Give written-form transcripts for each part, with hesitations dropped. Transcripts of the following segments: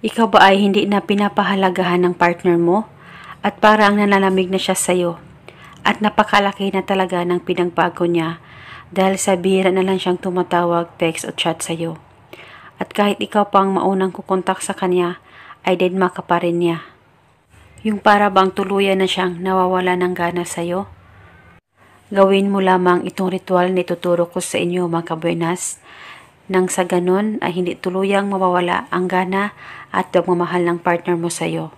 Ikaw ba ay hindi na pinapahalagahan ng partner mo at parang nanalamig na siya sa'yo at napakalaki na talaga ng pinagbago niya dahil sa bihira na lang siyang tumatawag, text o chat sa'yo. At kahit ikaw pang maunang kukontak sa kanya ay dedma ka pa rin niya. Yung para bang tuluyan na siyang nawawala ng gana sa'yo? Gawin mo lamang itong ritual na ituturo ko sa inyo mga kabuenas. Nang sa ganun ay hindi tuluyang mawawala ang gana at pagmamahal ng partner mo sa iyo.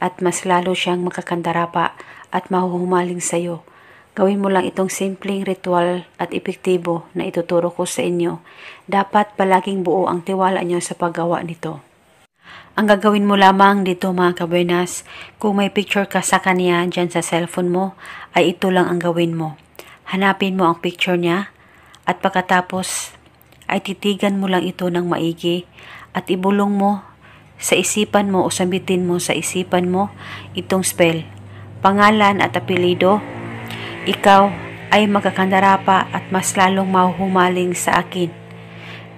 At mas lalo siyang magkakandarapa at mahuhumaling sa iyo. Gawin mo lang itong simpleng ritual at epektibo na ituturo ko sa inyo. Dapat palaging buo ang tiwala niyo sa paggawa nito. Ang gagawin mo lamang dito mga kabuenas, kung may picture ka sa kanya dyan sa cellphone mo, ay ito lang ang gawin mo. Hanapin mo ang picture niya at pagkatapos ay titigan mo lang ito ng maigi at ibulong mo sa isipan mo o sambitin mo sa isipan mo itong spell, pangalan at apelido. Ikaw ay magkakandarapa at mas lalong mahuhumaling sa akin.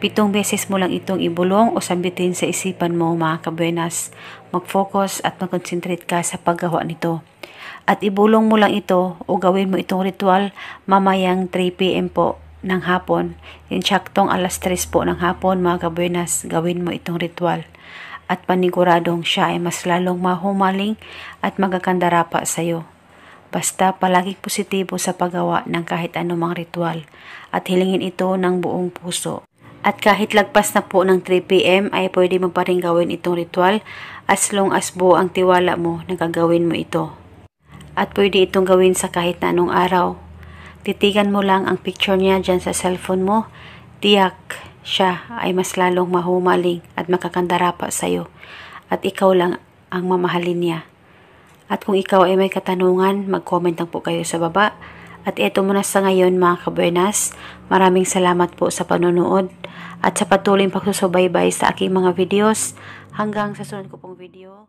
7 beses mo lang itong ibulong o sambitin sa isipan mo mga kabuenas. Mag-focus at mag-concentrate ka sa paggawa nito. At ibulong mo lang ito o gawin mo itong ritual mamayang 3 PM po ng hapon. Insaktong alas 3 po ng hapon mga kabuenas, gawin mo itong ritual. At paniguradong siya ay mas lalong mahumaling at magkakandarapa sa iyo. Basta palaging positibo sa paggawa ng kahit anumang ritual at hilingin ito ng buong puso. At kahit lagpas na po ng 3 PM ay pwede mo pa rin gawin itong ritual as long as buo ang tiwala mo na gagawin mo ito. At pwede itong gawin sa kahit na anong araw. Titigan mo lang ang picture niya dyan sa cellphone mo, tiyak siya ay mas lalong mahumaling at makakandarapa sa iyo. At ikaw lang ang mamahalin niya. At kung ikaw ay may katanungan, mag-comment lang po kayo sa baba. At eto muna sa ngayon mga kabuenas, maraming salamat po sa panonood at sa patuloy pagsusubaybay sa aking mga videos. Hanggang sa sunod ko pong video.